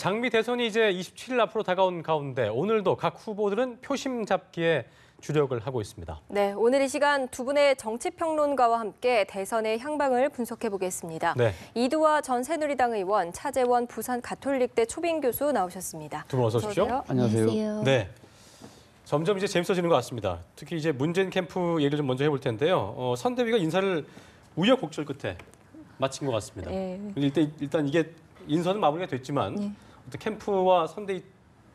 장미 대선이 이제 27일 앞으로 다가온 가운데 오늘도 각 후보들은 표심 잡기에 주력을 하고 있습니다. 네, 오늘 이 시간 두 분의 정치평론가와 함께 대선의 향방을 분석해 보겠습니다. 네. 이두화 전 새누리당 의원, 차재원 부산 가톨릭대 초빙 교수 나오셨습니다. 두 분 어서 오십시오. 안녕하세요. 네. 점점 이제 재밌어지는 것 같습니다. 특히 이제 문재인 캠프 얘기를 좀 먼저 해볼 텐데요. 선대위가 인사를 우여곡절 끝에 마친 것 같습니다. 네. 일단 이게 인선은 마무리가 됐지만 어떤 캠프와 선대위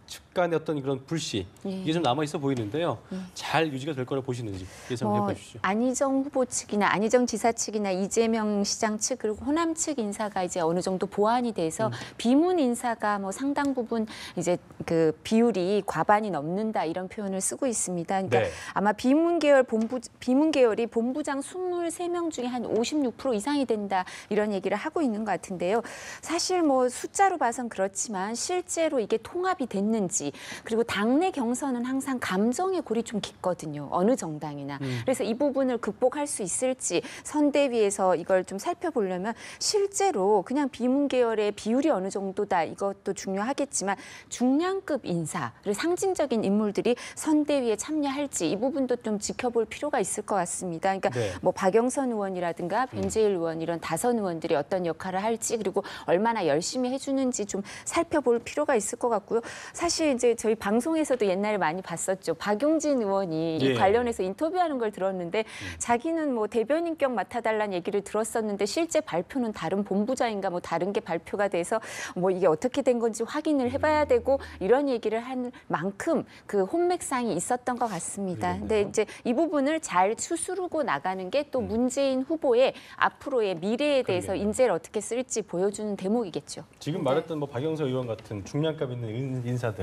측 간의 어떤 그런 불씨 이게 좀 남아 있어 보이는데요. 잘 유지가 될 거라고 보시는지 예상해 보시죠. 안희정 후보 측이나 안희정 지사 측이나 이재명 시장 측 그리고 호남 측 인사가 이제 어느 정도 보완이 돼서 비문 인사가 뭐 상당 부분 이제 그 비율이 과반이 넘는다 이런 표현을 쓰고 있습니다. 그러니까 네. 아마 비문 계열이 본부장 23명 중에 한 56% 이상이 된다 이런 얘기를 하고 있는 것 같은데요. 사실 뭐 숫자로 봐선 그렇지만 실제로 이게 통합이 됐는지 그리고 당내 경선은 항상 감정의 골이 좀 깊거든요. 어느 정당이나. 그래서 이 부분을 극복할 수 있을지 선대위에서 이걸 좀 살펴보려면 실제로 그냥 비문 계열의 비율이 어느 정도다 이것도 중요하겠지만 중량급 인사를 상징적인 인물들이 선대위에 참여할지 이 부분도 좀 지켜볼 필요가 있을 것 같습니다. 그러니까 네. 뭐 박영선 의원이라든가 변재일 의원 이런 다선 의원들이 어떤 역할을 할지 그리고 얼마나 열심히 해주는지 좀 살펴볼 필요가 있을 것 같고요. 사실 이제 저희 방송에서도 옛날에 많이 봤었죠. 박용진 의원이 이 관련해서 인터뷰하는 걸 들었는데 자기는 뭐 대변인격 맡아달라는 얘기를 들었었는데 실제 발표는 다른 본부장인가 뭐 다른 게 발표가 돼서 뭐 이게 어떻게 된 건지 확인을 해봐야 되고 이런 얘기를 한 만큼 그 혼맥상이 있었던 것 같습니다. 근데 이제 이 부분을 잘 추스르고 나가는 게 또 문재인 후보의 앞으로의 미래에 대해서 인재를 어떻게 쓸지 보여주는 대목이겠죠. 지금 말했던 뭐 박영선 의원 같은 중량감 있는 인사들이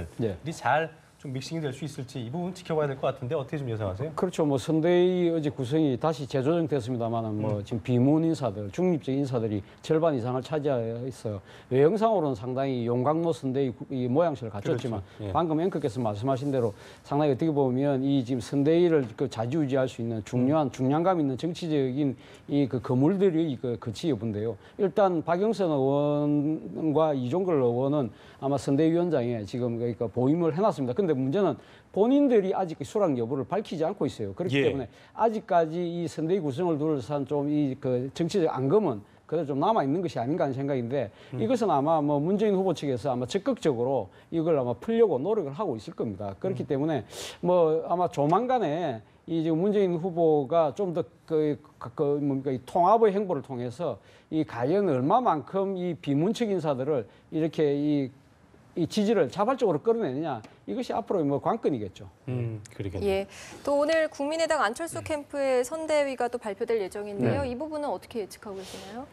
잘 좀 믹싱이 될 수 있을지 이 부분 지켜봐야 될 것 같은데 어떻게 좀 예상하세요? 그렇죠. 뭐 선대위 어제 구성이 다시 재조정됐습니다만은 뭐 지금 비문 인사들, 중립적 인사들이 절반 이상을 차지하여 있어요. 외형상으로는 상당히 용광로 선대위 이 모양새를 갖췄지만 그렇죠. 방금 앵커께서 말씀하신 대로 상당히 어떻게 보면 이 지금 선대위를 그 좌지우지할 수 있는 중요한 중량감 있는 정치적인 이 그 거물들이 그 거치 여부인데요. 일단 박영선 의원과 이종걸 의원은 아마 선대위원장에 지금 그러니까 보임을 해놨습니다. 근데 문제는 본인들이 아직 수락 여부를 밝히지 않고 있어요. 그렇기 때문에 아직까지 이 선대위 구성을 둘러싼 좀 이 그 정치적 앙금은 그래도 좀 남아 있는 것이 아닌가 하는 생각인데 이것은 아마 뭐 문재인 후보 측에서 아마 적극적으로 이걸 아마 풀려고 노력을 하고 있을 겁니다. 그렇기 때문에 뭐 아마 조만간에 이 지금 문재인 후보가 좀 더 뭔가 이 통합의 행보를 통해서 이 과연 얼마만큼 이 비문측 인사들을 이렇게 이 지지를 자발적으로 끌어내느냐 이것이 앞으로 뭐 관건이겠죠. 그러겠네요. 예, 또 오늘 국민의당 안철수 캠프의 선대위가 또 발표될 예정인데요. 이 부분은 어떻게 예측하고 계시나요?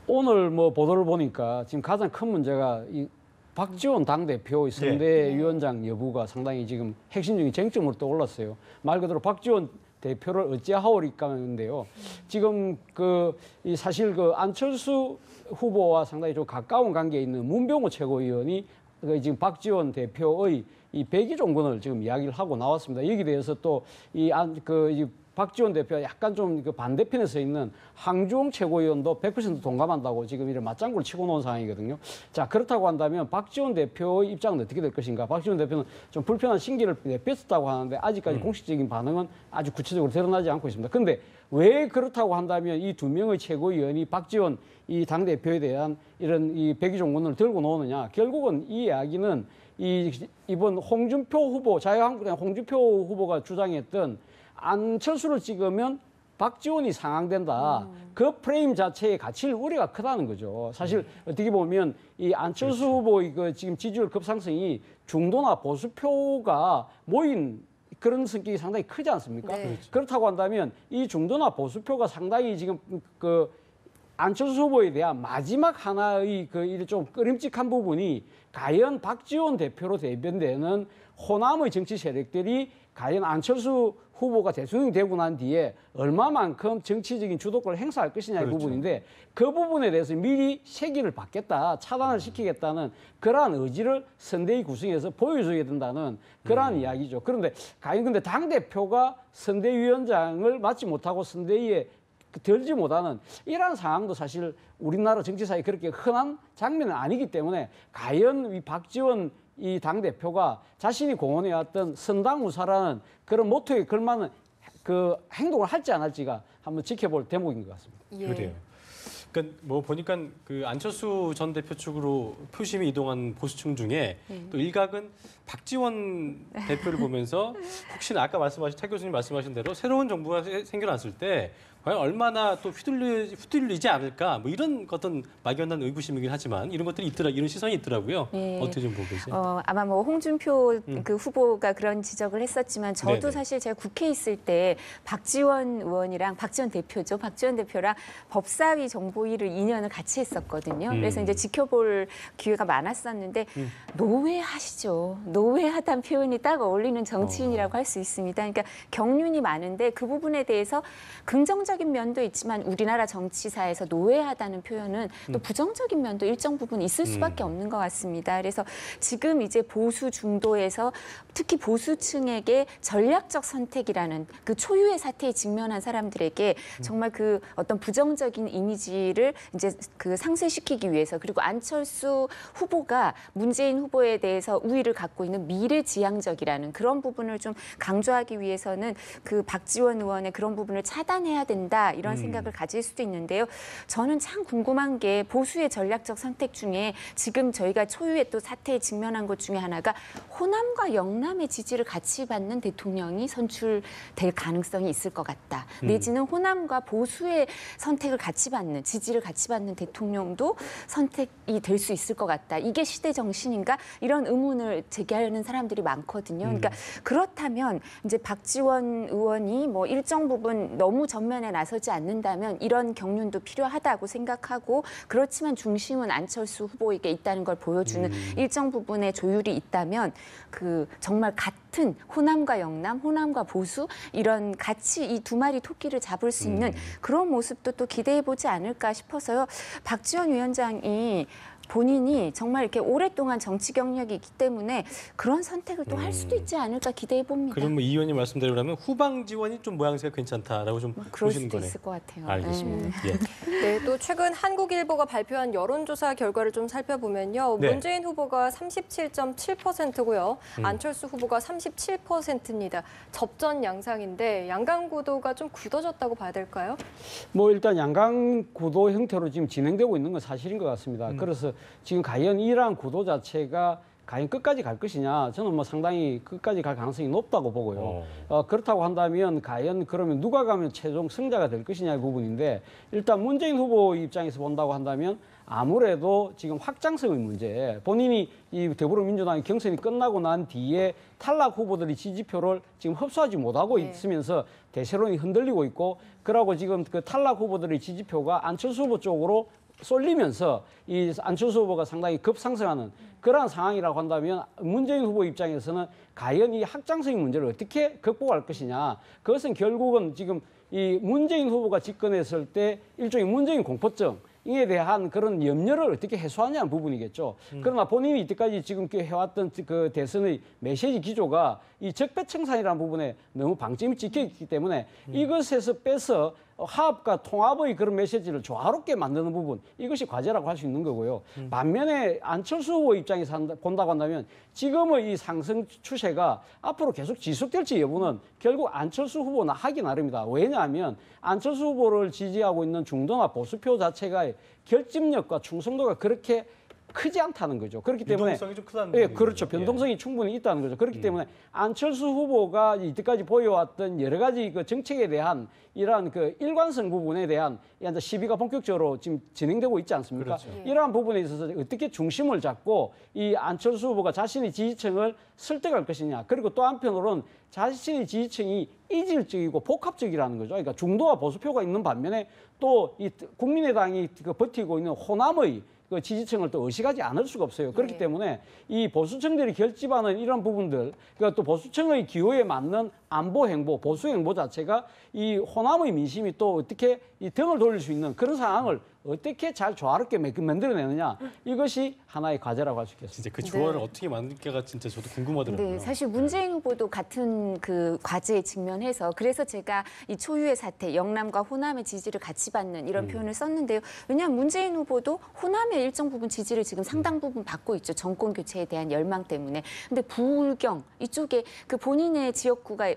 오늘 뭐 보도를 보니까 지금 가장 큰 문제가 이 박지원 당대표의 선대위원장 여부가 상당히 지금 핵심적인 쟁점으로 떠올랐어요. 말 그대로 박지원 대표를 어찌하오리까인데요. 지금 이 사실 그 안철수 후보와 상당히 좀 가까운 관계에 있는 문병호 최고위원이 지금 박지원 대표의 이 백의종군을 지금 이야기를 하고 나왔습니다. 여기 대해서 또 이 박지원 대표가 약간 좀 그 반대편에 서 있는 황주홍 최고위원도 100% 동감한다고 지금 이런 맞장구를 치고 놓은 상황이거든요. 자, 그렇다고 한다면 박지원 대표의 입장은 어떻게 될 것인가? 박지원 대표는 좀 불편한 신기를 내뺐었다고 하는데 아직까지 공식적인 반응은 아주 구체적으로 드러나지 않고 있습니다. 그런데 왜 그렇다고 한다면 이 두 명의 최고위원이 박지원 이 당대표에 대한 이런 이 백의종군을 들고 나오느냐? 결국은 이 이야기는 이번 홍준표 후보, 자유한국당 홍준표 후보가 주장했던 안철수를 찍으면 박지원이 상향된다. 그 프레임 자체의 가치를 우려가 크다는 거죠. 사실 어떻게 보면 이 안철수 후보의 그 지금 지지율 급상승이 중도나 보수표가 모인 그런 성격이 상당히 크지 않습니까? 그렇다고 한다면 이 중도나 보수표가 상당히 지금 그 안철수 후보에 대한 마지막 하나의 그 좀 꺼림칙한 부분이 과연 박지원 대표로 대변되는 호남의 정치 세력들이 과연 안철수 후보가 대통령이 되고 난 뒤에 얼마만큼 정치적인 주도권을 행사할 것이냐의 부분인데 그 부분에 대해서 미리 세기를 받겠다, 차단을 시키겠다는 그러한 의지를 선대위 구성에서 보여줘야 된다는 그러한 이야기죠. 그런데 과연 근데 당대표가 선대위원장을 맡지 못하고 선대위에 들지 못하는 이러한 상황도 사실 우리나라 정치사에 그렇게 흔한 장면은 아니기 때문에 과연 이 박지원 이 당대표가 자신이 공언해왔던 선당우사라는 그런 모토에 걸맞는 그 행동을 할지 안 할지가 한번 지켜볼 대목인 것 같습니다. 예. 그래요. 그러니까 뭐 보니까 그 안철수 전 대표 측으로 표심이 이동한 보수층 중에 또 일각은 박지원 대표를 보면서 혹시나 아까 말씀하신 태 교수님 말씀하신 대로 새로운 정부가 생겨났을 때 과연 얼마나 또 휘둘리지 않을까 뭐 이런 어떤 막연한 의구심이긴 하지만 이런 것들이 이런 시선이 있더라고요. 네. 어떻게 좀 보고 계세요? 아마 뭐 홍준표 그 후보가 그런 지적을 했었지만 저도 네네. 사실 제가 국회에 있을 때 박지원 의원이랑 박지원 대표랑 법사위 정보위를 2년을 같이 했었거든요. 그래서 이제 지켜볼 기회가 많았었는데 노회하시죠. 노회하다는 표현이 딱 어울리는 정치인이라고 할 수 있습니다. 그러니까 경륜이 많은데 그 부분에 대해서 긍정적인 면도 있지만 우리나라 정치사에서 노회하다는 표현은 또 부정적인 면도 일정 부분 있을 수밖에 없는 것 같습니다. 그래서 지금 이제 보수 중도에서 특히 보수층에게 전략적 선택이라는 그 초유의 사태에 직면한 사람들에게 정말 그 어떤 부정적인 이미지를 이제 그 상쇄시키기 위해서 그리고 안철수 후보가 문재인 후보에 대해서 우위를 갖고 있는 미래지향적이라는 그런 부분을 좀 강조하기 위해서는 그 박지원 의원의 그런 부분을 차단해야 된다 이런 생각을 가질 수도 있는데요. 저는 참 궁금한 게 보수의 전략적 선택 중에 지금 저희가 초유의 또 사태에 직면한 것 중에 하나가 호남과 영남의 지지를 같이 받는 대통령이 선출될 가능성이 있을 것 같다. 내지는 호남과 보수의 선택을 같이 받는 지지를 같이 받는 대통령도 선택이 될 수 있을 것 같다. 이게 시대 정신인가? 이런 의문을 제기하는 사람들이 많거든요. 그러니까 그렇다면 이제 박지원 의원이 뭐 일정 부분 너무 전면에 나서지 않는다면 이런 경륜도 필요하다고 생각하고 그렇지만 중심은 안철수 후보에게 있다는 걸 보여주는 일정 부분의 조율이 있다면 그 정말 같은 호남과 영남, 호남과 보수 이런 같이 이 두 마리 토끼를 잡을 수 있는 그런 모습도 또 기대해 보지 않을까 싶어서요. 박지원 위원장이 본인이 정말 이렇게 오랫동안 정치 경력이 있기 때문에 그런 선택을 또 할 수도 있지 않을까 기대해 봅니다. 그럼 뭐 이 의원님 말씀대로 그러면 후방 지원이 좀 모양새가 괜찮다라고 좀 그럴 보시는 수도 거네요. 있을 것 같아요. 알겠습니다. 예. 네, 또 최근 한국일보가 발표한 여론조사 결과를 좀 살펴보면요. 네. 문재인 후보가 37.7%고요. 안철수 후보가 37%입니다. 접전 양상인데 양강 구도가 좀 굳어졌다고 봐야 될까요? 뭐 일단 양강 구도 형태로 지금 진행되고 있는 건 사실인 것 같습니다. 그래서 지금 과연 이러한 구도 자체가 과연 끝까지 갈 것이냐 저는 뭐 상당히 끝까지 갈 가능성이 높다고 보고요. 그렇다고 한다면 과연 그러면 누가 가면 최종 승자가 될 것이냐의 부분인데 일단 문재인 후보 입장에서 본다고 한다면 아무래도 지금 확장성의 문제 본인이 이 더불어민주당의 경선이 끝나고 난 뒤에 탈락 후보들이 지지표를 지금 흡수하지 못하고 있으면서 대세론이 흔들리고 있고 그러고 지금 그 탈락 후보들의 지지표가 안철수 후보 쪽으로 쏠리면서 이 안철수 후보가 상당히 급상승하는 그러한 상황이라고 한다면 문재인 후보 입장에서는 과연 이 확장성의 문제를 어떻게 극복할 것이냐. 그것은 결국은 지금 이 문재인 후보가 집권했을 때 일종의 문재인 공포증 에 대한 그런 염려를 어떻게 해소하냐는 부분이겠죠. 그러나 본인이 이때까지 지금 해왔던 그 대선의 메시지 기조가 이 적폐청산이라는 부분에 너무 방점이 찍혀 있기 때문에 이것에서 빼서 화합과 통합의 그런 메시지를 조화롭게 만드는 부분 이것이 과제라고 할 수 있는 거고요. 반면에 안철수 후보 입장에서 본다고 한다면 지금의 이 상승 추세가 앞으로 계속 지속될지 여부는 결국 안철수 후보나 하기 나름이다. 왜냐하면 안철수 후보를 지지하고 있는 중도나 보수표 자체가 결집력과 충성도가 그렇게 크지 않다는 거죠. 그렇기 때문에 유동성이 좀 크다는 예, 얘기죠. 그렇죠. 변동성이 충분히 있다는 거죠. 그렇기 때문에 안철수 후보가 이때까지 보여왔던 여러 가지 그 정책에 대한 이러한 그 일관성 부분에 대한 이제 시비가 본격적으로 지금 진행되고 있지 않습니까? 그렇죠. 이러한 부분에 있어서 어떻게 중심을 잡고 이 안철수 후보가 자신의 지지층을 설득할 것이냐. 그리고 또 한편으로는 자신의 지지층이 이질적이고 복합적이라는 거죠. 그러니까 중도와 보수표가 있는 반면에 또 이 국민의당이 그 버티고 있는 호남의 그 지지층을 또 의식하지 않을 수가 없어요. 그렇기 때문에 이 보수층들이 결집하는 이런 부분들, 그러니까 또 보수층의 기호에 맞는 안보 행보, 보수 행보 자체가 이 호남의 민심이 또 어떻게 이 등을 돌릴 수 있는 그런 상황을 어떻게 잘 조화롭게 만들어내느냐 이것이 하나의 과제라고 할 수 있겠습니다. 진짜 그 조화를 어떻게 만들까가 진짜 저도 궁금하더라고요. 네, 사실 문재인 후보도 같은 그 과제에 직면해서 그래서 제가 이 초유의 사태, 영남과 호남의 지지를 같이 받는 이런 표현을 썼는데요. 왜냐하면 문재인 후보도 호남의 일정 부분 지지를 지금 상당 부분 받고 있죠. 정권 교체에 대한 열망 때문에. 근데 부울경 이쪽에 그 본인의 지역구가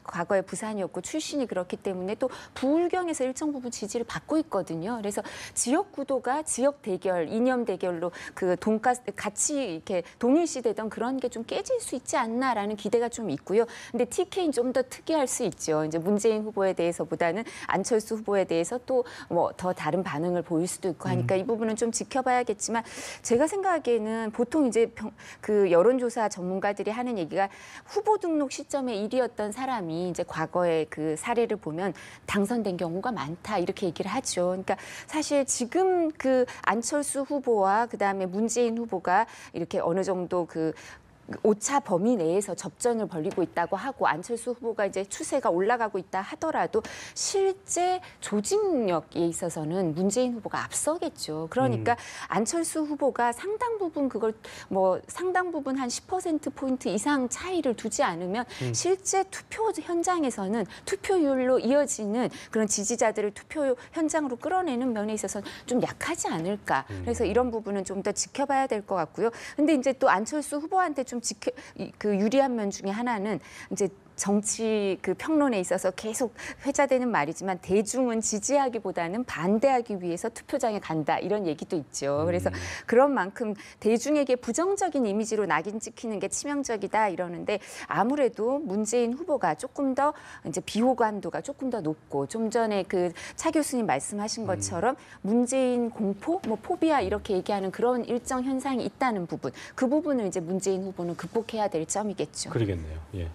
과거에 부산이었고 출신이 그렇기 때문에 또 부울경에서 일정 부분 지지를 받고 있거든요. 그래서 지역 구도가 지역 대결, 이념 대결로 그 돈가스 같이 이렇게 동일시되던 그런 게 좀 깨질 수 있지 않나라는 기대가 좀 있고요. 근데 TK는 좀 더 특이할 수 있죠. 이제 문재인 후보에 대해서보다는 안철수 후보에 대해서 또 뭐 더 다른 반응을 보일 수도 있고 하니까 이 부분은 좀 지켜봐야겠지만 제가 생각하기에는 보통 이제 그 여론조사 전문가들이 하는 얘기가 후보 등록 시점에 1위였던 사람이 이제 과거의 그 사례를 보면 당선된 경우가 많다 이렇게 얘기를 하죠. 그러니까 사실 지금 그 안철수 후보와 그다음에 문재인 후보가 이렇게 어느 정도 그 오차 범위 내에서 접전을 벌이고 있다고 하고 안철수 후보가 이제 추세가 올라가고 있다 하더라도 실제 조직력에 있어서는 문재인 후보가 앞서겠죠. 그러니까 안철수 후보가 상당 부분 그걸 뭐 상당 부분 한 10%포인트 이상 차이를 두지 않으면 실제 투표 현장에서는 투표율로 이어지는 그런 지지자들을 투표 현장으로 끌어내는 면에 있어서는 좀 약하지 않을까. 그래서 이런 부분은 좀 더 지켜봐야 될 것 같고요. 근데 이제 또 안철수 후보한테 좀 그 유리한 면 중에 하나는 이제 정치 그 평론에 있어서 계속 회자되는 말이지만 대중은 지지하기보다는 반대하기 위해서 투표장에 간다 이런 얘기도 있죠. 그래서 그런 만큼 대중에게 부정적인 이미지로 낙인 찍히는 게 치명적이다 이러는데 아무래도 문재인 후보가 조금 더 이제 비호감도가 조금 더 높고 좀 전에 그 차 교수님 말씀하신 것처럼 문재인 공포, 뭐 포비아 이렇게 얘기하는 그런 일정 현상이 있다는 부분, 그 부분을 이제 문재인 후보는 극복해야 될 점이겠죠. 그러겠네요. 예.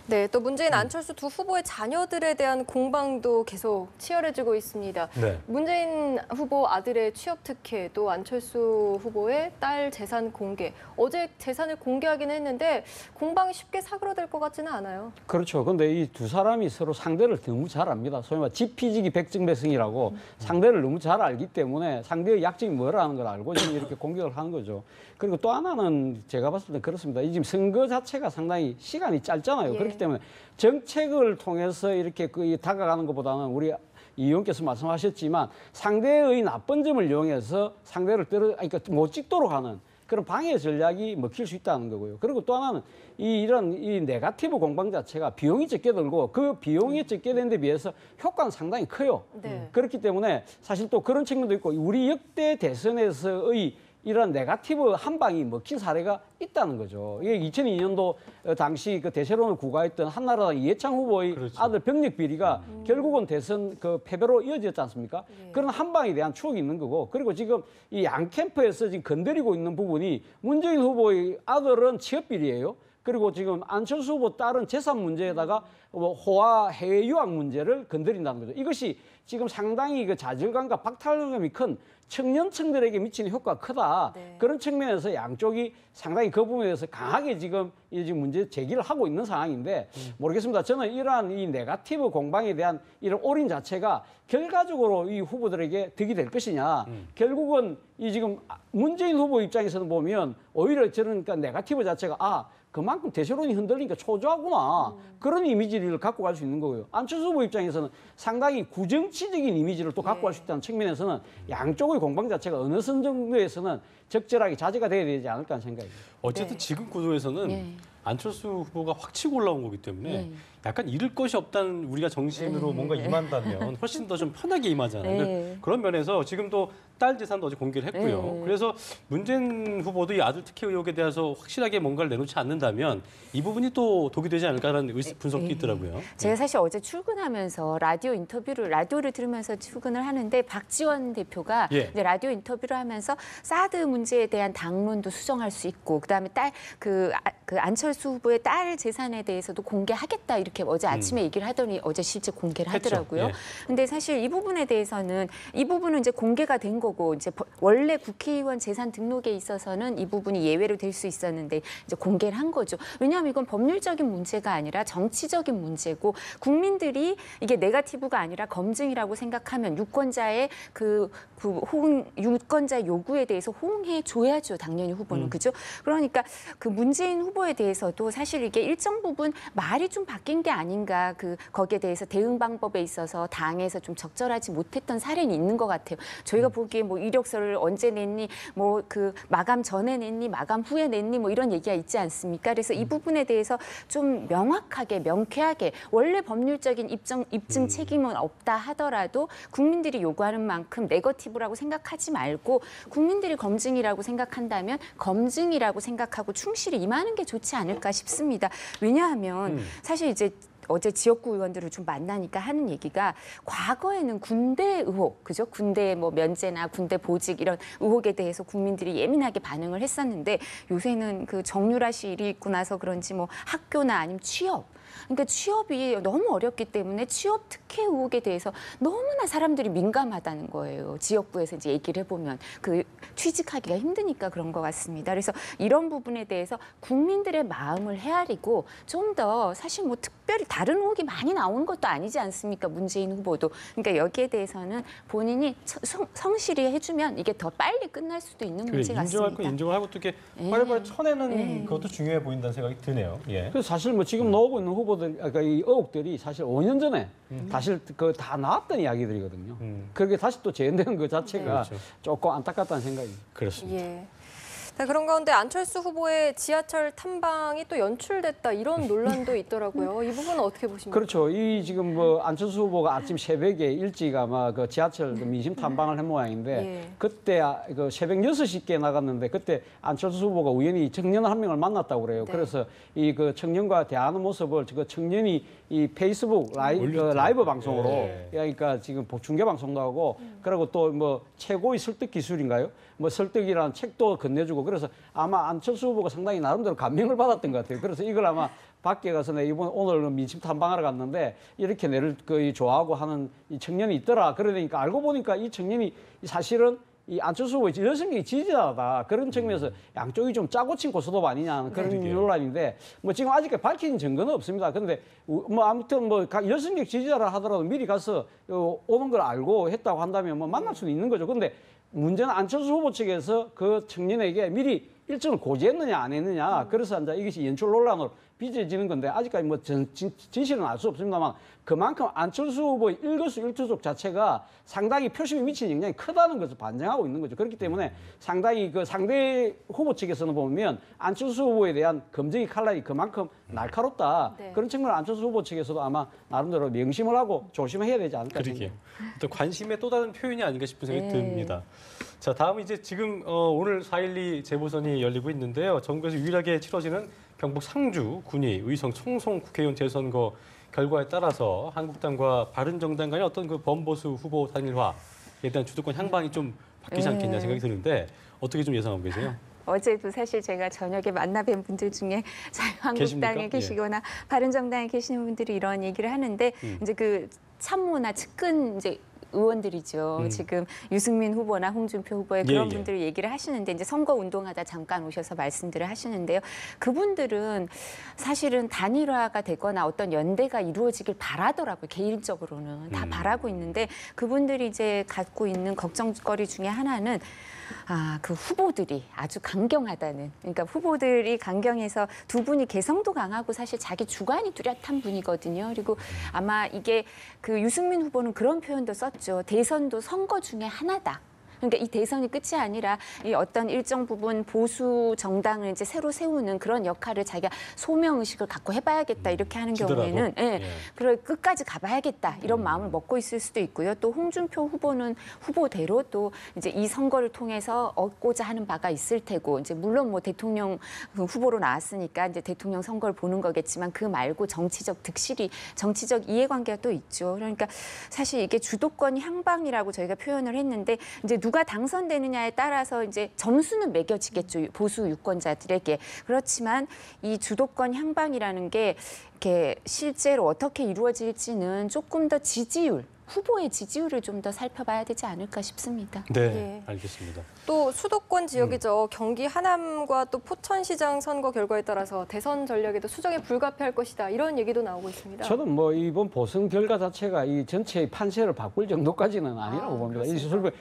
네, 또 문재인, 안철수 두 후보의 자녀들에 대한 공방도 계속 치열해지고 있습니다. 네. 문재인 후보 아들의 취업 특혜, 또 안철수 후보의 딸 재산 공개. 어제 재산을 공개하긴 했는데 공방이 쉽게 사그러들 것 같지는 않아요. 그렇죠. 근데 이 두 사람이 서로 상대를 너무 잘 압니다. 소위 말해 지피지기 백증배승이라고 상대를 너무 잘 알기 때문에 상대의 약점이 뭐라는 걸 알고 지금 이렇게 공격을 하는 거죠. 그리고 또 하나는 제가 봤을 때 그렇습니다. 이 지금 선거 자체가 상당히 시간이 짧잖아요. 예. 그렇기 때문에 정책을 통해서 이렇게 다가가는 것보다는 우리 이 의원께서 말씀하셨지만 상대의 나쁜 점을 이용해서 상대를 그러니까 못 찍도록 하는 그런 방해 전략이 먹힐 수 있다는 거고요. 그리고 또 하나는 이런 네거티브 공방 자체가 비용이 적게 들고 그 비용이 적게 되는 데 비해서 효과는 상당히 커요. 네. 그렇기 때문에 사실 또 그런 측면도 있고 우리 역대 대선에서의 이런 네거티브 한 방이 먹힌 사례가 있다는 거죠. 이게 2002년도 당시 그 대세론을 구가했던 한나라당 이해창 후보의 그렇죠. 아들 병력 비리가 결국은 대선 그 패배로 이어졌지 않습니까? 그런 한 방에 대한 추억이 있는 거고, 그리고 지금 이 양 캠프에서 지금 건드리고 있는 부분이 문재인 후보의 아들은 취업 비리예요. 그리고 지금 안철수 후보 딸은 재산 문제에다가 뭐 호화 해외 유학 문제를 건드린다는 거죠. 이것이 지금 상당히 그 좌절감과 박탈감이 큰 청년층들에게 미치는 효과가 크다. 네. 그런 측면에서 양쪽이 상당히 그 부분에 대해서 강하게 지금 문제 제기를 하고 있는 상황인데 모르겠습니다. 저는 이러한 이 네거티브 공방에 대한 이런 올인 자체가 결과적으로 이 후보들에게 득이 될 것이냐. 결국은 이 지금 문재인 후보 입장에서는 보면 오히려 저는 그러니까 네거티브 자체가 그만큼 대세론이 흔들리니까 초조하구나. 그런 이미지를 갖고 갈 수 있는 거고요. 안철수 후보 입장에서는 상당히 구정치적인 이미지를 또 갖고 갈 수 있다는 측면에서는 양쪽의 공방 자체가 어느 선 정도에서는 적절하게 자제가 돼야 되지 않을까 하는 생각입니다. 어쨌든 네. 지금 구도에서는 네. 안철수 후보가 확 치고 올라온 거기 때문에 네. 약간 잃을 것이 없다는 우리가 정신으로 뭔가 임한다면 훨씬 더 좀 편하게 임하잖아요. 네. 그런 면에서 지금도 딸 재산도 어제 공개를 했고요. 네. 그래서 문재인 후보도 이 아들 특혜 의혹에 대해서 확실하게 뭔가를 내놓지 않는다면 이 부분이 또 독이 되지 않을까라는 분석이 네. 있더라고요. 제가 사실 어제 출근하면서 라디오를 들으면서 출근을 하는데 박지원 대표가 예. 이제 라디오 인터뷰를 하면서 사드 문제에 대한 당론도 수정할 수 있고 그다음에 그 그 안철수 후보의 딸 재산에 대해서도 공개하겠다 이렇게 어제 아침에 얘기를 하더니 어제 실제 공개를 했죠. 하더라고요. 예. 근데 사실 이 부분에 대해서는 이 부분은 이제 공개가 된 거고 이제 원래 국회의원 재산 등록에 있어서는 이 부분이 예외로 될 수 있었는데 이제 공개를 한 거죠. 왜냐하면 이건 법률적인 문제가 아니라 정치적인 문제고 국민들이 이게 네거티브가 아니라 검증이라고 생각하면 유권자의 유권자 요구에 대해서 호응해 줘야죠. 당연히 후보는 그죠. 그러니까 그 문재인 후보에 대해서도 사실 이게 일정 부분 말이 좀 바뀐 게 아닌가 거기에 대해서 대응 방법에 있어서 당에서 좀 적절하지 못했던 사례는 있는 것 같아요. 저희가 보기에 뭐 이력서를 언제 냈니, 뭐 그 마감 전에 냈니, 마감 후에 냈니, 뭐 이런 얘기가 있지 않습니까? 그래서 이 부분에 대해서 좀 명확하게, 명쾌하게 원래 법률적인 입증 책임은 없다 하더라도 국민들이 요구하는 만큼 네거티브라고 생각하지 말고 국민들이 검증이라고 생각한다면 검증이라고 생각하고 충실히 임하는 게 좋지 않을까 싶습니다. 왜냐하면 사실 이제 어제 지역구 의원들을 좀 만나니까 하는 얘기가 과거에는 군대 의혹, 그죠? 군대 뭐 면제나 군대 보직 이런 의혹에 대해서 국민들이 예민하게 반응을 했었는데 요새는 그 정유라 씨 일이 있고 나서 그런지 뭐 학교나 아니면 취업, 그러니까 취업이 너무 어렵기 때문에 취업 특혜 의혹에 대해서 너무나 사람들이 민감하다는 거예요. 지역구에서 이제 얘기를 해보면 그 취직하기가 힘드니까 그런 것 같습니다. 그래서 이런 부분에 대해서 국민들의 마음을 헤아리고 좀 더 사실 뭐 특별히 다른 의혹이 많이 나오는 것도 아니지 않습니까? 문재인 후보도. 그러니까 여기에 대해서는 본인이 성실히 해주면 이게 더 빨리 끝날 수도 있는 문제 같습니다. 인정할 건 인정을 하고 또 이렇게 빨리빨리 쳐내는 것도 중요해 보인다는 생각이 드네요. 예. 그래서 사실 뭐 지금 나오고 있는 후보들, 그러니까 이 의혹들이 사실 5년 전에 사실 그 다 나왔던 이야기들이거든요. 그게 다시 또 재현되는 것 자체가 그렇죠. 조금 안타깝다는 생각이. 그렇습니다. 예. 자, 그런 가운데 안철수 후보의 지하철 탐방이 또 연출됐다 이런 논란도 있더라고요. 이 부분은 어떻게 보십니까? 그렇죠. 이 지금 뭐 안철수 후보가 아침 새벽에 일찍 아마 그 지하철 그 민심 탐방을 한 모양인데 예. 그때 그 새벽 6시께 나갔는데 그때 안철수 후보가 우연히 청년 한 명을 만났다고 그래요. 네. 그래서 이 그 청년과 대하는 모습을 그 청년이 이 페이스북 올렸더라고요. 라이브 방송으로 예. 그러니까 지금 중계 방송도 하고 그리고 또 뭐 최고의 설득 기술인가요? 뭐 설득이라는 책도 건네주고 그래서 아마 안철수 후보가 상당히 나름대로 감명을 받았던 것 같아요. 그래서 이걸 아마 밖에 가서 내가 오늘 민심 탐방하러 갔는데 이렇게 내를 좋아하고 하는 이 청년이 있더라. 그러니까 알고 보니까 이 청년이 사실은 이 안철수 후보의 여성의 지지자다. 그런 측면에서 양쪽이 좀 짜고 친 고스톱 아니냐는 그런 논란인데 뭐 지금 아직까지 밝힌 증거는 없습니다. 그런데 뭐 아무튼 뭐 여성적 지지자라 하더라도 미리 가서 오는 걸 알고 했다고 한다면 뭐 만날 수는 있는 거죠. 그런데 문제는 안철수 후보 측에서 그 청년에게 미리 일정을 고지했느냐 안 했느냐. 그래서 이제 이것이 연출 논란으로 빚어지는 건데 아직까지 뭐 진실은 알 수 없습니다만 그만큼 안철수 후보의 일거수일투족 자체가 상당히 표심에 미치는 영향이 크다는 것을 반증하고 있는 거죠. 그렇기 때문에 상당히 그 상대 후보 측에서는 보면 안철수 후보에 대한 검증의 칼날이 그만큼 날카롭다. 네. 그런 측면으로 안철수 후보 측에서도 아마 나름대로 명심을 하고 조심해야 되지 않을까 그러게요. 생각합니다. 또 관심의 또 다른 표현이 아닌가 싶은 생각이 네. 듭니다. 자, 다음은 이제 지금 오늘 4.12 재보선이 열리고 있는데요. 전국에서 유일하게 치러지는 경북 상주 군위 의성 청송 국회의원 재선거 결과에 따라서 한국당과 바른정당 간의 어떤 그 범보수 후보 단일화에 대한 주도권 향방이 좀 바뀌지 않겠냐 생각이 드는데 어떻게 좀 예상하고 계세요? 어제도 사실 제가 저녁에 만나뵌 분들 중에 자유한국당에 계십니까? 계시거나 바른정당에 계시는 분들이 이런 얘기를 하는데 이제 그 참모나 측근 이제 의원들이죠. 지금 유승민 후보나 홍준표 후보의 그런 예. 분들 얘기를 하시는데 이제 선거 운동하다 잠깐 오셔서 말씀들을 하시는데요. 그분들은 사실은 단일화가 되거나 어떤 연대가 이루어지길 바라더라고요. 개인적으로는 다 바라고 있는데 그분들이 이제 갖고 있는 걱정거리 중에 하나는 그 후보들이 아주 강경하다는. 그러니까 후보들이 강경해서 두 분이 개성도 강하고 사실 자기 주관이 뚜렷한 분이거든요. 그리고 아마 이게 그 유승민 후보는 그런 표현도 썼죠. 대선도 선거 중에 하나다. 그러니까 이 대선이 끝이 아니라 이 어떤 일정 부분 보수 정당을 이제 새로 세우는 그런 역할을 자기가 소명 의식을 갖고 해봐야겠다 이렇게 하는 지더라도? 경우에는 예. 그래 끝까지 가봐야겠다 이런 마음을 먹고 있을 수도 있고요. 또 홍준표 후보는 후보대로 또 이제 이 선거를 통해서 얻고자 하는 바가 있을 테고 이제 물론 뭐 대통령 후보로 나왔으니까 이제 대통령 선거를 보는 거겠지만 그 말고 정치적 득실이 정치적 이해관계가 또 있죠. 그러니까 사실 이게 주도권 향방이라고 저희가 표현을 했는데 이제 누가 당선되느냐에 따라서 이제 점수는 매겨지겠죠. 보수 유권자들에게. 그렇지만 이 주도권 향방이라는 게 이렇게 실제로 어떻게 이루어질지는 조금 더 지지율, 후보의 지지율을 좀 더 살펴봐야 되지 않을까 싶습니다. 네, 예. 알겠습니다. 또 수도권 지역이죠. 경기 하남과 또 포천시장 선거 결과에 따라서 대선 전략에도 수정이 불가피할 것이다. 이런 얘기도 나오고 있습니다. 저는 뭐 이번 보선 결과 자체가 이 전체의 판세를 바꿀 정도까지는 아니라고 봅니다. 이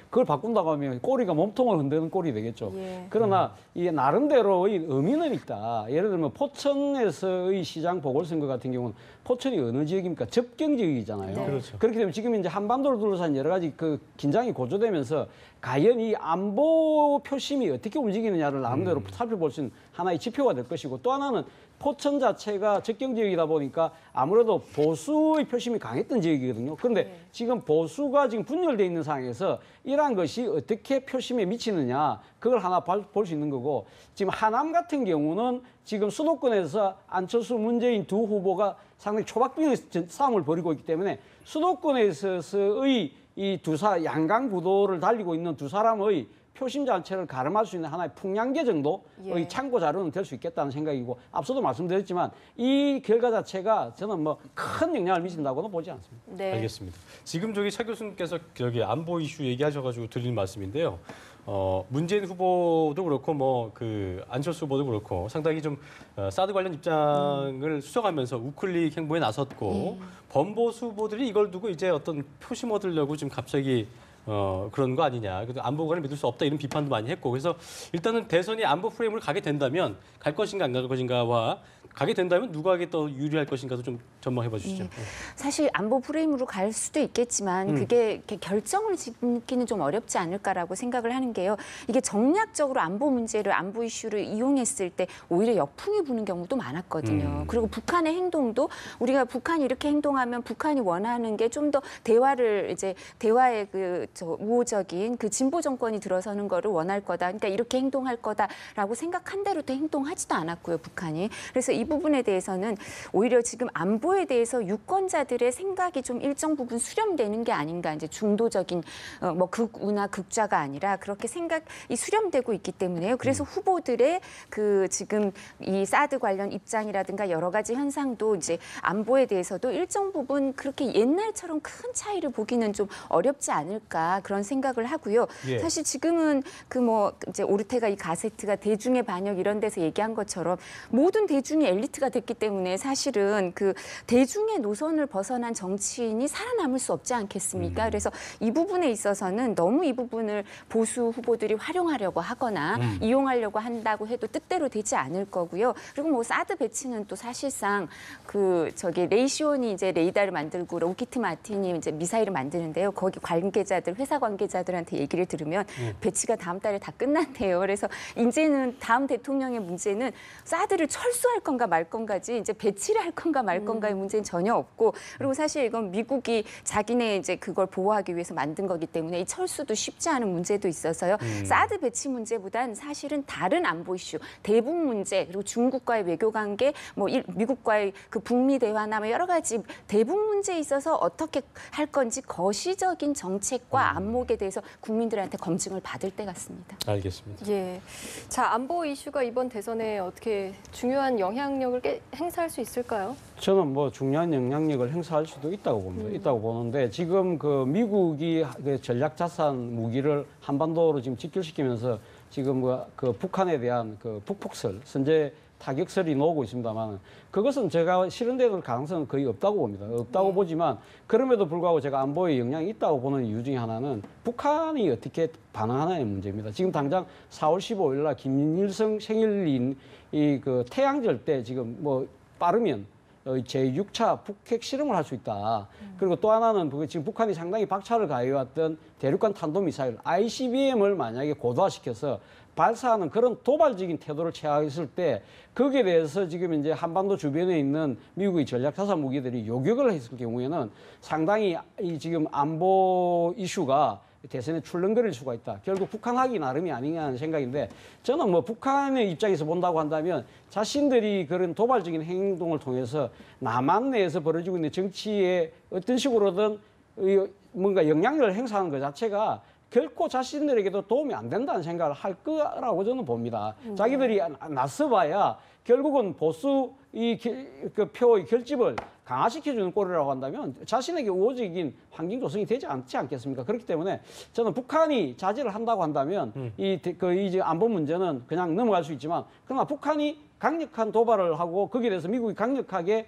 그걸 바꾼다고 하면 꼬리가 몸통을 흔드는 꼴이 되겠죠. 예. 그러나 이 나름대로의 의미는 있다. 예를 들면 포천에서의 시장 보궐선거 같은 경우는 포천이 어느 지역입니까? 접경 지역이잖아요. 네. 그렇죠. 그렇기 때문에 지금 이제 한반도를 둘러싼 여러 가지 그 긴장이 고조되면서 과연 이 안보 표심이 어떻게 움직이느냐를 나름대로 살펴볼 수 있는 하나의 지표가 될 것이고, 또 하나는 포천 자체가 접경 지역이다 보니까 아무래도 보수의 표심이 강했던 지역이거든요. 그런데 지금 보수가 지금 분열돼 있는 상황에서 이러한 것이 어떻게 표심에 미치느냐, 그걸 하나 볼 수 있는 거고, 지금 하남 같은 경우는 지금 수도권에서 안철수, 문재인 두 후보가 상당히 초박빙의 싸움을 벌이고 있기 때문에 수도권에 있어서의 이 양강 구도를 달리고 있는 두 사람의 표심 자체를 가름할 수 있는 하나의 풍량계 정도의 예. 참고 자료는 될 수 있겠다는 생각이고, 앞서도 말씀드렸지만 이 결과 자체가 저는 뭐 큰 영향을 미친다고는 보지 않습니다. 네. 알겠습니다. 지금 차 교수님께서 안보 이슈 얘기하셔가지고 드리는 말씀인데요. 문재인 후보도 그렇고 안철수 후보도 그렇고 상당히 좀 사드 관련 입장을 수정하면서 우클릭 행보에 나섰고 범보수 후보들이 이걸 두고 이제 어떤 표심 얻으려고 지금 갑자기 그런 거 아니냐. 그래서 안보관을 믿을 수 없다 이런 비판도 많이 했고, 그래서 일단은 대선이 안보 프레임을 가게 된다면 갈 것인가 안 갈 것인가와 가게 된다면 누구에게 더 유리할 것인가도 좀 전망해 봐 주시죠. 사실 안보 프레임으로 갈 수도 있겠지만 그게 이렇게 결정을 짓기는 좀 어렵지 않을까라고 생각을 하는 게요. 이게 정략적으로 안보 문제를, 안보 이슈를 이용했을 때 오히려 역풍이 부는 경우도 많았거든요. 그리고 북한의 행동도 우리가 북한이 이렇게 행동하면 북한이 원하는 게 좀 더 대화의 우호적인 그 진보 정권이 들어서는 거를 원할 거다. 그러니까 이렇게 행동할 거다라고 생각한 대로 또 행동하지도 않았고요, 북한이. 그래서 이 부분에 대해서는 오히려 지금 안보에 대해서 유권자들의 생각이 좀 일정 부분 수렴되는 게 아닌가. 이제 중도적인 극우나 극좌가 아니라 그렇게 생각이 수렴되고 있기 때문에요. 그래서 후보들의 그 지금 이 사드 관련 입장이라든가 여러 가지 현상도 이제 안보에 대해서도 일정 부분 그렇게 옛날처럼 큰 차이를 보기는 좀 어렵지 않을까 그런 생각을 하고요. 예. 사실 지금은 이제 오르테가 이 가세트가 대중의 반역 이런 데서 얘기한 것처럼 모든 대중이 엘리트가 됐기 때문에 사실은 그 대중의 노선을 벗어난 정치인이 살아남을 수 없지 않겠습니까? 그래서 이 부분에 있어서는 너무 이 부분을 보수 후보들이 활용하려고 하거나 이용하려고 한다고 해도 뜻대로 되지 않을 거고요. 그리고 사드 배치는 또 사실상 레이시온이 이제 레이더를 만들고 로키트 마틴이 이제 미사일을 만드는데요. 거기 관계자들, 회사 관계자들한테 얘기를 들으면 배치가 다음 달에 다 끝난대요. 그래서 이제는 다음 대통령의 문제는 사드를 철수할 건가 말 건가지 이제 배치를 할 건가 말 건가의 문제는 전혀 없고, 그리고 사실 이건 미국이 자기네 이제 그걸 보호하기 위해서 만든 거기 때문에 이 철수도 쉽지 않은 문제도 있어서요. 사드 배치 문제보단 사실은 다른 안보 이슈, 대북 문제, 그리고 중국과의 외교 관계, 미국과의 그 북미 대화나 여러 가지 대북 문제에 있어서 어떻게 할 건지 거시적인 정책과 안목에 대해서 국민들한테 검증을 받을 때 같습니다. 알겠습니다. 예. 자, 안보 이슈가 이번 대선에 어떻게 중요한 영향력을 행사할 수 있을까요? 저는 중요한 영향력을 행사할 수도 있다고 봅니다. 있다고 보는데, 지금 그 미국이 그 전략 자산 무기를 한반도로 지금 직결시키면서 지금 그 북한에 대한 그 북폭설, 선제 타격설이 나오고 있습니다만, 그것은 제가 실현될 가능성은 거의 없다고 봅니다. 없다고 보지만, 그럼에도 불구하고 제가 안보에 영향이 있다고 보는 이유 중에 하나는 북한이 어떻게 반응하느냐의 문제입니다. 지금 당장 4월 15일 날 김일성 생일인 이 그 태양절 때 지금 빠르면 제6차 북핵 실험을 할 수 있다. 그리고 또 하나는 지금 북한이 상당히 박차를 가해왔던 대륙간 탄도미사일 ICBM을 만약에 고도화시켜서 발사하는 그런 도발적인 태도를 취했을 때, 거기에 대해서 지금 이제 한반도 주변에 있는 미국의 전략자산 무기들이 요격을 했을 경우에는 상당히 지금 안보 이슈가 대선에 출렁거릴 수가 있다. 결국 북한하기 나름이 아니냐 하는 생각인데, 저는 북한의 입장에서 본다고 한다면 자신들이 그런 도발적인 행동을 통해서 남한 내에서 벌어지고 있는 정치에 어떤 식으로든 뭔가 영향력을 행사하는 것 자체가 결코 자신들에게도 도움이 안 된다는 생각을 할 거라고 저는 봅니다. 자기들이 나서봐야 결국은 보수 그 표의 결집을 강화시켜주는 꼴이라고 한다면 자신에게 우호적인 환경 조성이 되지 않지 않겠습니까? 그렇기 때문에 저는 북한이 자제를 한다고 한다면 이제 안보 문제는 그냥 넘어갈 수 있지만 그러나 북한이 강력한 도발을 하고 거기에 대해서 미국이 강력하게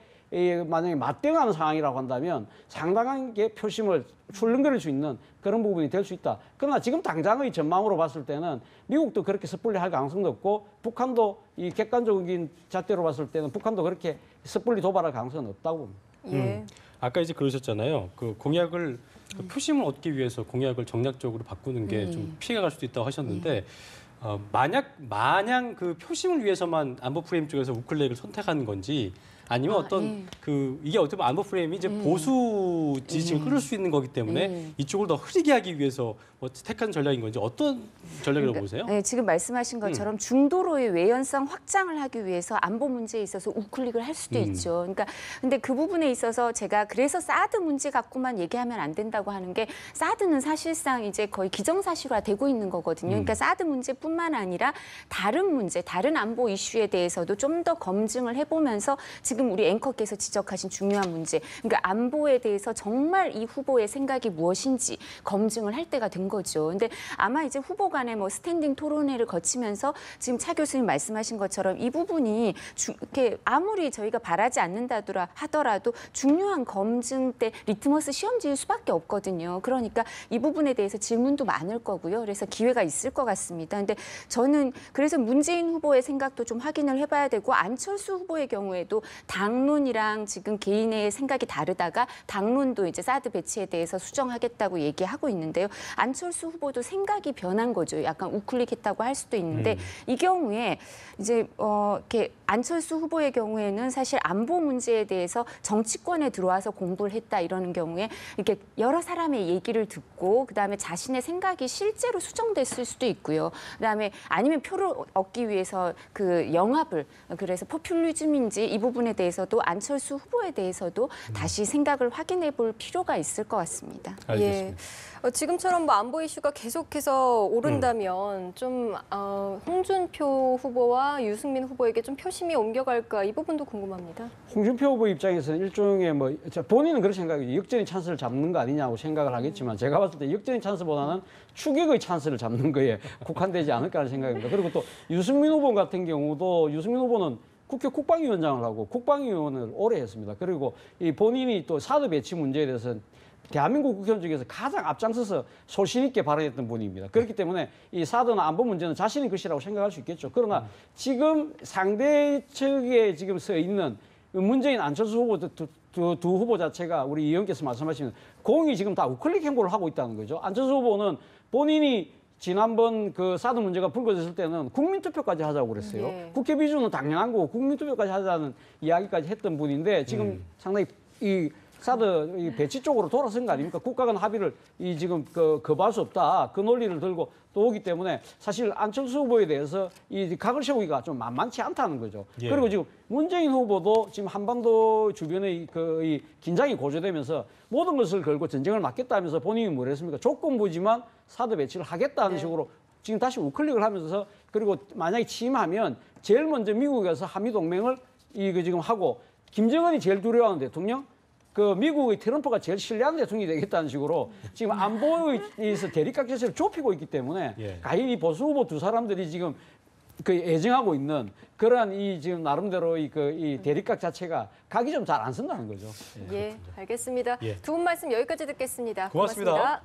만약에 맞대응하는 상황이라고 한다면 상당하게 표심을 출렁거릴 수 있는 그런 부분이 될 수 있다. 그러나 지금 당장의 전망으로 봤을 때는 미국도 그렇게 섣불리 할 가능성도 없고 북한도 이 객관적인 잣대로 봤을 때는 북한도 그렇게 섣불리 도발할 가능성은 없다고 봅니다. 예. 아까 이제 그러셨잖아요. 그 공약을 그 표심을 얻기 위해서 공약을 정략적으로 바꾸는 게 좀 피해가 갈 수도 있다고 하셨는데 마냥 그 표심을 위해서만 안보 프레임 쪽에서 우클렉을 선택하는 건지 아니면 어떤 그 이게 어떻게 보면 안보 프레임이 이제 보수 지지층을 끌을 수 있는 거기 때문에 이쪽을 더 흐리게 하기 위해서 뭐 택한 전략인 건지 어떤 전략이라고 보세요? 네, 지금 말씀하신 것처럼 중도로의 외연성 확장을 하기 위해서 안보 문제에 있어서 우클릭을 할 수도 있죠. 그러니까 근데 그 부분에 있어서 제가 그래서 사드 문제 갖고만 얘기하면 안 된다고 하는 게 사드는 사실상 이제 거의 기정사실화되고 있는 거거든요. 그러니까 사드 문제뿐만 아니라 다른 문제, 다른 안보 이슈에 대해서도 좀 더 검증을 해보면서 지금 우리 앵커께서 지적하신 중요한 문제, 그러니까 안보에 대해서 정말 이 후보의 생각이 무엇인지 검증을 할 때가 된 거죠. 근데 아마 이제 후보 간의 뭐 스탠딩 토론회를 거치면서 지금 차 교수님 말씀하신 것처럼 이 부분이 이렇게 아무리 저희가 바라지 않는다 하더라도 중요한 검증 때 리트머스 시험지일 수밖에 없거든요. 그러니까 이 부분에 대해서 질문도 많을 거고요. 그래서 기회가 있을 것 같습니다. 근데 저는 그래서 문재인 후보의 생각도 좀 확인을 해봐야 되고 안철수 후보의 경우에도 당론이랑 지금 개인의 생각이 다르다가 당론도 이제 사드 배치에 대해서 수정하겠다고 얘기하고 있는데요. 안철수 후보도 생각이 변한 거죠. 약간 우클릭했다고 할 수도 있는데 이 경우에 이제 이렇게 안철수 후보의 경우에는 사실 안보 문제에 대해서 정치권에 들어와서 공부를 했다 이러는 경우에 이렇게 여러 사람의 얘기를 듣고 그다음에 자신의 생각이 실제로 수정됐을 수도 있고요. 그다음에 아니면 표를 얻기 위해서 그 영합을 그래서 포퓰리즘인지 이 부분에 대해서도 안철수 후보에 대해서도 다시 생각을 확인해 볼 필요가 있을 것 같습니다. 알겠습니다. 지금처럼 뭐 안보 이슈가 계속해서 오른다면 좀 홍준표 후보와 유승민 후보에게 좀 표심이 옮겨갈까 이 부분도 궁금합니다. 홍준표 후보 입장에서는 일종의 뭐 본인은 그런 생각이죠. 역전의 찬스를 잡는 거 아니냐고 생각을 하겠지만 제가 봤을 때 역전의 찬스보다는 추격의 찬스를 잡는 거에 국한되지 않을까 하는 생각입니다. 그리고 또 유승민 후보 같은 경우도 유승민 후보는 국회 국방위원장을 하고 국방위원을 오래 했습니다. 그리고 이 본인이 또 사드 배치 문제에 대해서 대한민국 국회의원 중에서 가장 앞장서서 소신 있게 발언했던 분입니다. 그렇기 때문에 이 사드나 안보 문제는 자신의 것이라고 생각할 수 있겠죠. 그러나 지금 상대 측에 지금 서 있는 문재인 안철수 후보 두 후보 자체가 우리 이 의원께서 말씀하시는 공이 지금 다 우클릭 행보를 하고 있다는 거죠. 안철수 후보는 본인이 지난번 그 사드 문제가 불거졌을 때는 국민투표까지 하자고 그랬어요. 네. 국회 비준은 당연한 거고 국민투표까지 하자는 이야기까지 했던 분인데 지금 상당히 이 사드 이 배치 쪽으로 돌아선 거 아닙니까? 국가 간 합의를 이 지금 거부할 수 없다. 그 논리를 들고 또 오기 때문에 사실 안철수 후보에 대해서 이 각을 세우기가 좀 만만치 않다는 거죠. 예. 그리고 지금 문재인 후보도 지금 한반도 주변의 이 긴장이 고조되면서 모든 것을 걸고 전쟁을 막겠다면서 본인이 뭐랬습니까? 조건부지만 사드 배치를 하겠다는 식으로 지금 다시 우클릭을 하면서 그리고 만약에 취임하면 제일 먼저 미국에서 한미 동맹을 지금 하고 김정은이 제일 두려워하는 대통령 그 미국의 트럼프가 제일 신뢰하는 대통령이 되겠다는 식으로 지금 안보에서 대립각 자체를 좁히고 있기 때문에 과연 이 보수 후보 두 사람들이 지금 그 애정하고 있는 그러한 이 지금 나름대로 이 대립각 자체가 각이 좀 잘 안 쓴다는 거죠. 예, 알겠습니다. 예. 두 분 말씀 여기까지 듣겠습니다. 고맙습니다.